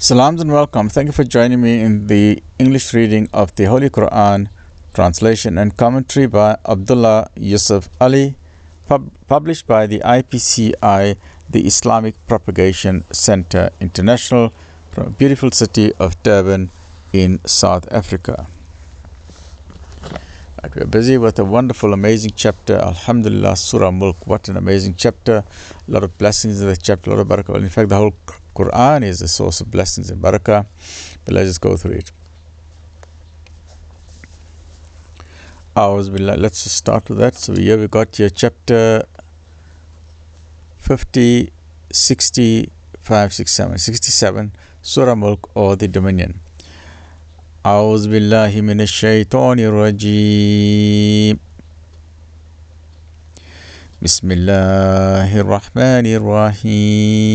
Salams and welcome. Thank you for joining me in the English reading of the Holy Quran, translation and commentary by Abdullah Yusuf Ali, published by the IPCI, the Islamic Propagation Center International, from a beautiful city of Durban in South Africa. Right, we're busy with a wonderful, amazing chapter, Alhamdulillah, Surah Mulk. What an amazing chapter. A lot of blessings in the chapter, a lot of barakah. In fact, the whole Quran is a source of blessings and barakah. But let's just go through it. Let's just start with that. So here we got here chapter 50, 65, 67, 67, Surah Mulk, or the Dominion. أعوذ بالله من الشيطان الرجيم بسم الله الرحمن الرحيم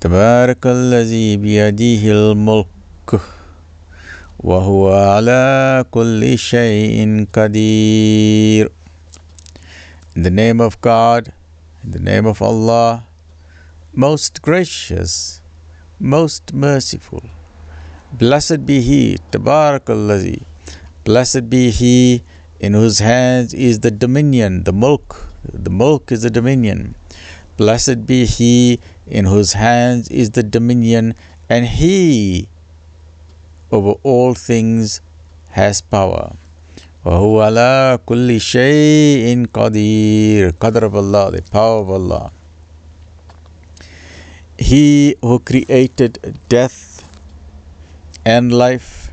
تبارك الذي بيده الملك وهو على كل شيء قدير. In the name of God, in the name of Allah, most gracious, most merciful. Blessed be He, Tabarakallah. Blessed be He in whose hands is the dominion, the Mulk. The Mulk is the dominion. Blessed be He in whose hands is the dominion, and He over all things has power. وَهُوَ عَلَى كُلِّ شَيْءٍ قَدِيرٌ. Qadr of Allah, the power of Allah. He who created death and life,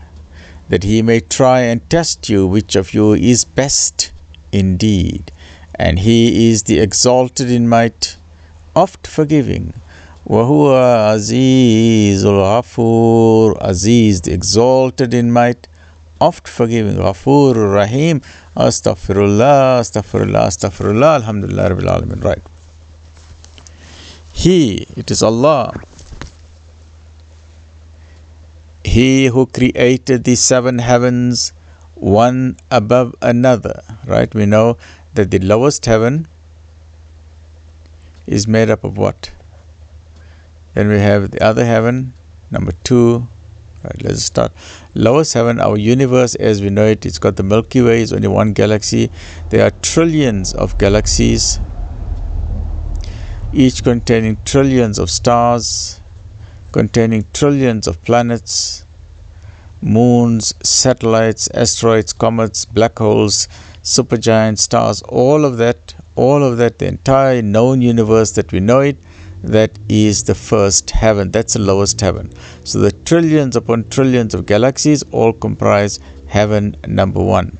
that He may try and test you which of you is best indeed. And He is the exalted in might, oft forgiving. وَهُوَ عَزِيزُ الْغَفُورُ. Aziz, the exalted in might, oft forgiving. Ghafur Rahim. Astaghfirullah, astaghfirullah, astaghfirullah. Alhamdulillah Rabbil Alamin. Right. He, it is Allah, He who created the seven heavens, one above another. Right? We know that the lowest heaven is made up of what? Then we have the other heaven, number 2. Right, let's start. Lowest heaven, our universe as we know it, it's got the Milky Way, it's only one galaxy. There are trillions of galaxies, each containing trillions of stars, containing trillions of planets, moons, satellites, asteroids, comets, black holes, supergiant stars, all of that, the entire known universe that we know it, that is the first heaven. That's the lowest heaven. So the trillions upon trillions of galaxies all comprise heaven number 1.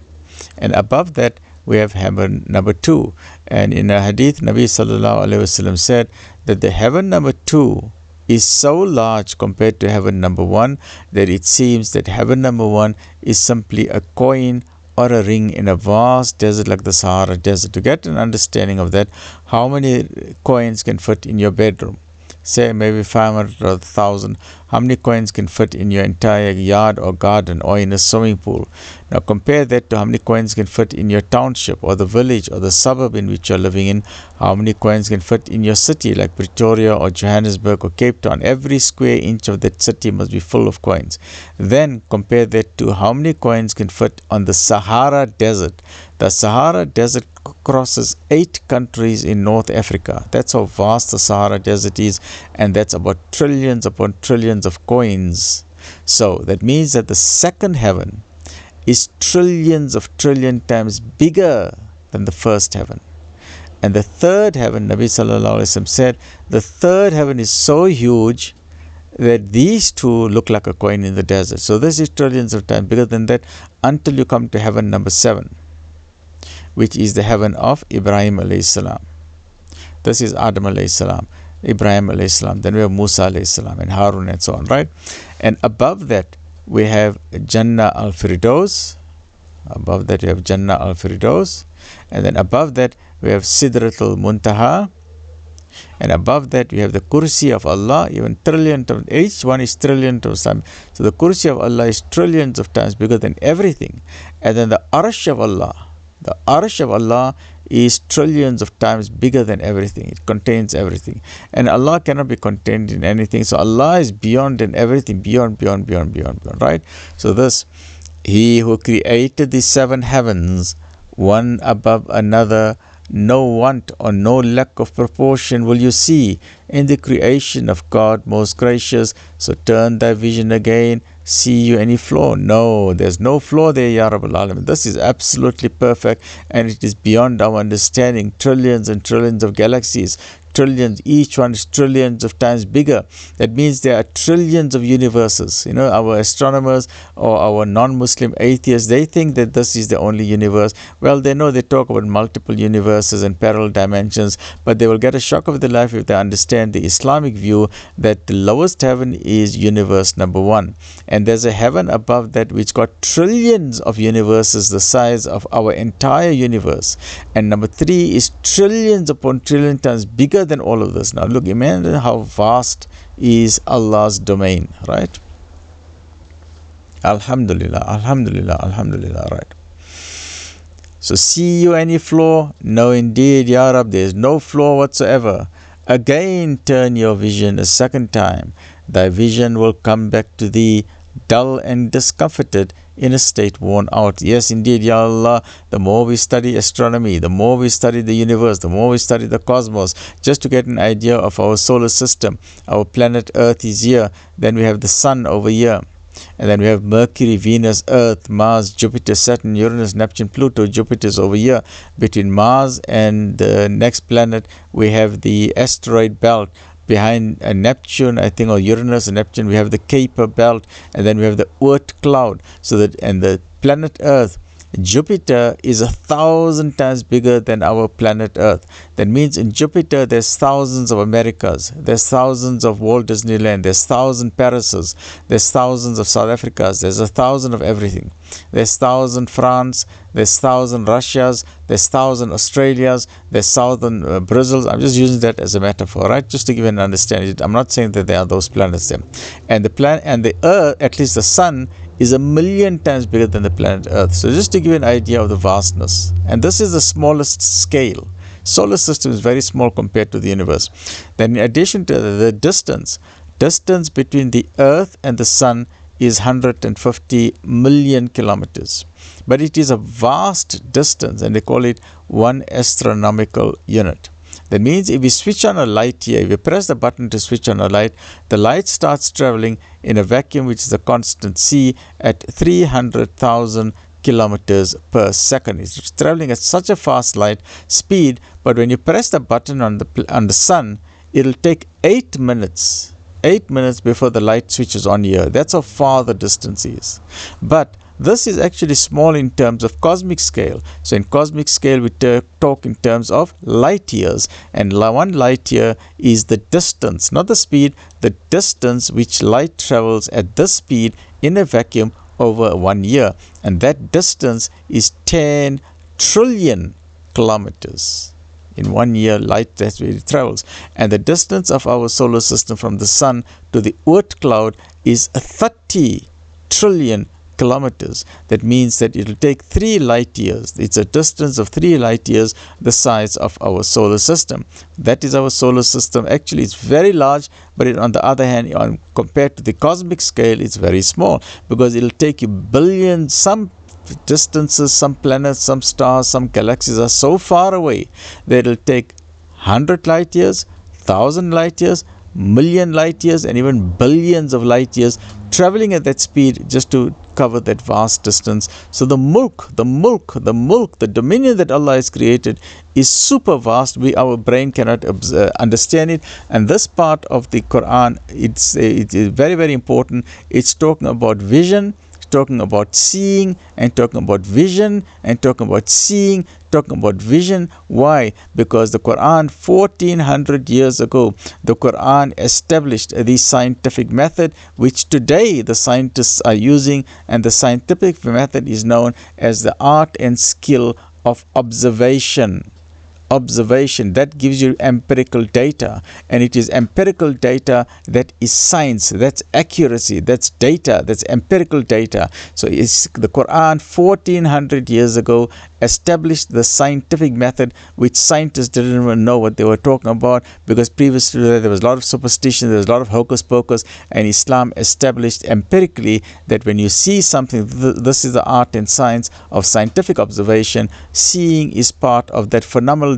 And above that, we have heaven number 2. And in a hadith, Nabi sallallahu alaihi wasallam said that the heaven number 2 is so large compared to heaven number 1 that it seems that heaven number 1 is simply a coin or a ring in a vast desert like the Sahara Desert. To get an understanding of that, how many coins can fit in your bedroom? Say maybe 500 or 1,000. How many coins can fit in your entire yard or garden or in a swimming pool? Now compare that to how many coins can fit in your township or the village or the suburb in which you're living in. How many coins can fit in your city like Pretoria or Johannesburg or Cape Town. Every square inch of that city must be full of coins. Then compare that to how many coins can fit on the Sahara Desert. The Sahara Desert crosses 8 countries in North Africa. That's how vast the Sahara Desert is, and that's about trillions upon trillions of coins. So that means that the second heaven is trillions of trillion times bigger than the first heaven. And the third heaven, Nabi sallallahu alaihi wasallam said, the third heaven is so huge that these two look like a coin in the desert. So this is trillions of times bigger than that until you come to heaven number 7, which is the heaven of Ibrahim alayhi salam. This is Adam alayhi salam, Ibrahim alayhi salam. Then we have Musa alayhi salam and Harun and so on, right? And above that we have Jannah al-Firdaus. Above that we have Jannah al-Firdaus. And then above that we have Sidratul Muntaha. And above that we have the Kursi of Allah, even trillions of, each one is trillions of times. So the Kursi of Allah is trillions of times bigger than everything. And then the Arsh of Allah, the Arsh of Allah is trillions of times bigger than everything. It contains everything. And Allah cannot be contained in anything. So Allah is beyond in everything, beyond, right? So this, He who created the 7 heavens, one above another, no want or no lack of proportion will you see in the creation of God most gracious. So turn thy vision again, see you any flaw? No, there's no flaw there, Ya Rabbal Alamin. This is absolutely perfect, and it is beyond our understanding. Trillions and trillions of galaxies, trillions, each one is trillions of times bigger. That means there are trillions of universes. Our astronomers or our non-Muslim atheists, they think that this is the only universe. Well, they talk about multiple universes and parallel dimensions, but they will get a shock of their life if they understand the Islamic view that the lowest heaven is universe number 1. And there's a heaven above that which got trillions of universes the size of our entire universe. And number 3 is trillions upon trillion times bigger than all of this. Now look, imagine how vast is Allah's domain, right? Alhamdulillah, Alhamdulillah, Alhamdulillah, right? So see you any flaw? No indeed, Ya Rab, there is no flaw whatsoever. Again turn your vision a second time. Thy vision will come back to thee, dull and discomforted, in a state worn out. Yes, indeed, Ya Allah, the more we study astronomy, the more we study the universe, the more we study the cosmos, just to get an idea of our solar system. Our planet Earth is here, then we have the Sun over here, and then we have Mercury, Venus, Earth, Mars, Jupiter, Saturn, Uranus, Neptune, Pluto. Jupiter is over here. Between Mars and the next planet, we have the asteroid belt. Behind Neptune, I think, or Uranus and Neptune, we have the Kuiper belt, and then we have the Oort cloud. And the planet Earth, Jupiter is 1,000 times bigger than our planet Earth. That means in Jupiter there's thousands of Americas, there's thousands of Walt Disneyland, there's 1,000 Parises, there's thousands of South Africas, there's 1,000 of everything. There's 1,000 France, there's 1,000 Russias, there's 1,000 Australias, there's 1,000 Brazils. I'm just using that as a metaphor, right? Just to give you an understanding. I'm not saying that there are those planets there. And the Earth, at least the Sun, is 1,000,000 times bigger than the planet Earth. So just to give you an idea of the vastness. And this is the smallest scale. Solar system is very small compared to the universe. Then in addition to the distance between the Earth and the Sun is 150 million kilometers. But it is a vast distance, and they call it 1 astronomical unit. That means if we switch on a light here, if we press the button to switch on a light, the light starts traveling in a vacuum which is a constant C at 300,000 kilometers per second. It's traveling at such a fast light speed, but when you press the button on the Sun, it'll take 8 minutes. 8 minutes before the light switches on here. That's how far the distance is. But this is actually small in terms of cosmic scale. So in cosmic scale, we talk in terms of light years. And 1 light year is the distance, not the speed, the distance which light travels at this speed in a vacuum over 1 year. And that distance is 10 trillion kilometers. In 1 year, light, that's where it travels. And the distance of our solar system from the Sun to the Oort cloud is 30 trillion kilometers. That means that it will take 3 light years. It's a distance of 3 light years the size of our solar system. That is our solar system. Actually, it's very large, but on the other hand, compared to the cosmic scale, it's very small, because it will take you billions. Some distances, some planets, some stars, some galaxies are so far away that it will take 100 light years, 1,000 light years, million light years, and even billions of light years traveling at that speed just to cover that vast distance. So the mulk, the dominion that Allah has created is super vast. Our brain cannot understand it. And this part of the Quran, it is very, very important. It's talking about vision, talking about seeing, and talking about vision, and talking about seeing, talking about vision. Why? Because the Quran 1400 years ago, the Quran established the scientific method which today the scientists are using, and the scientific method is known as the art and skill of observation. Observation that gives you empirical data, and it is empirical data that is science, that's accuracy, that's data, that's empirical data. So it's the Quran 1400 years ago established the scientific method, which scientists didn't even know what they were talking about, because previous to that there was a lot of superstition, there was a lot of hocus pocus, and Islam established empirically that when you see something, this is the art and science of scientific observation. Seeing is part of that phenomenal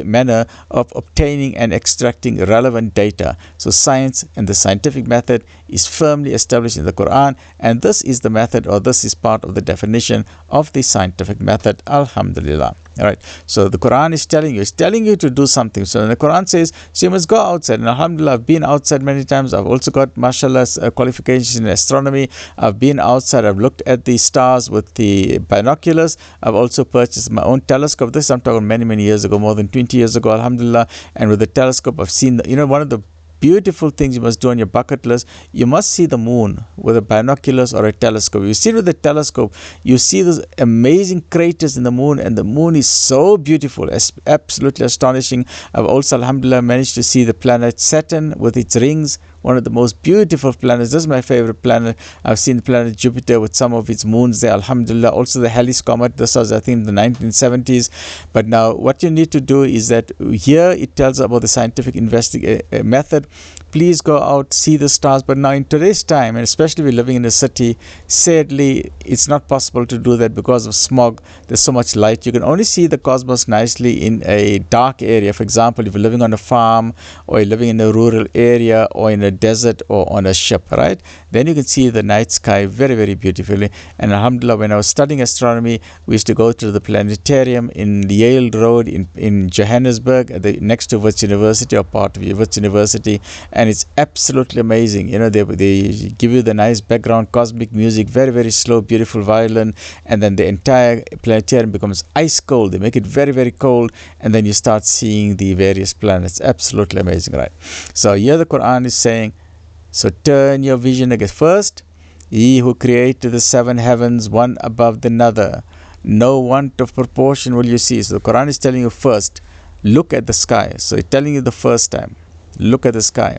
manner of obtaining and extracting relevant data. So science and the scientific method is firmly established in the Quran, and this is the method, or this is part of the definition of the scientific method. Alhamdulillah. All right. So the Quran is telling you to do something. So the Quran says, so you must go outside. And alhamdulillah, I've been outside many times. I've also got, mashallah, qualifications in astronomy. I've been outside. I've looked at the stars with the binoculars. I've also purchased my own telescope. This I'm talking many years ago, more than 20 years ago, alhamdulillah. And with the telescope, I've seen, one of the beautiful things you must do on your bucket list, you must see the moon with a binoculars or a telescope. You see it with the telescope, you see those amazing craters in the moon, and the moon is so beautiful, absolutely astonishing. I've also, alhamdulillah, managed to see the planet Saturn with its rings, one of the most beautiful planets. This is my favorite planet. I've seen the planet Jupiter with some of its moons there, alhamdulillah. Also the Halley's Comet, this was I think in the 1970s. But now what you need to do is that here it tells about the scientific method. Please go out, see the stars. But now in today's time, and especially we're living in a city, sadly it's not possible to do that because of smog. There's so much light. You can only see the cosmos nicely in a dark area. For example, if you're living on a farm, or you're living in a rural area, or in a desert, or on a ship, right? Then you can see the night sky very beautifully. And alhamdulillah, when I was studying astronomy, we used to go to the planetarium in Yale Road in Johannesburg, next to Wits University, or part of Wits University. And it's absolutely amazing. They give you the nice background cosmic music, very slow, beautiful violin, and then the entire planetarium becomes ice cold. They make it very cold, and then you start seeing the various planets. Absolutely amazing, right? So here the Quran is saying, so turn your vision again. First, He who created the seven heavens, one above another, no want of proportion will you see. So the Quran is telling you first, look at the sky. So it's telling you the first time, look at the sky.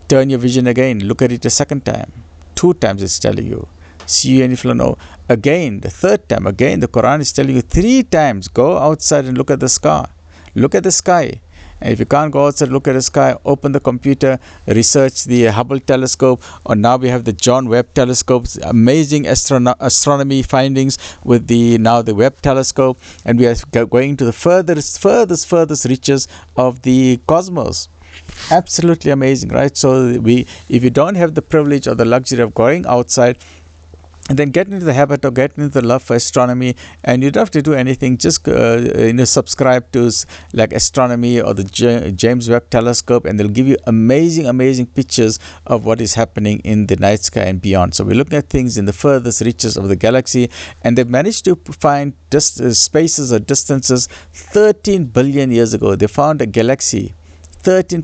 Turn your vision again, look at it a second time. 2 times it's telling you. See and if you know. Again, the third time, again the Quran is telling you 3 times, go outside and look at the sky. Look at the sky. And if you can't go outside, look at the sky, open the computer, research the Hubble telescope, or now we have the John Webb telescopes, amazing astronomy findings with the Webb telescope, and we are going to the furthest reaches of the cosmos. Absolutely amazing, right? So if you don't have the privilege or the luxury of going outside, and then get into the habit of getting into the love for astronomy, and you don't have to do anything, just subscribe to like astronomy or the James Webb telescope, and they'll give you amazing pictures of what is happening in the night sky and beyond. So we're looking at things in the furthest reaches of the galaxy, and they've managed to find spaces or distances 13 billion years ago. They found a galaxy 13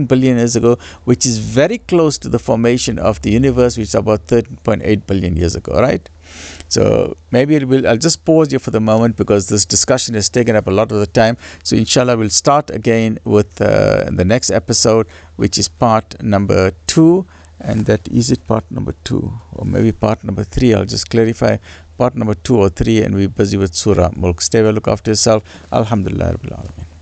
billion years ago, which is very close to the formation of the universe, which is about 13.8 billion years ago, right? So maybe I'll just pause here for the moment, because this discussion has taken up a lot of the time. So inshallah we'll start again with the next episode, which is part number 2. And that is it, part number 2, or maybe part number 3. I'll just clarify, part number 2 or 3, and we're busy with Surah Mulk. Stay well, look after yourself. Alhamdulillah Rabbil Alameen.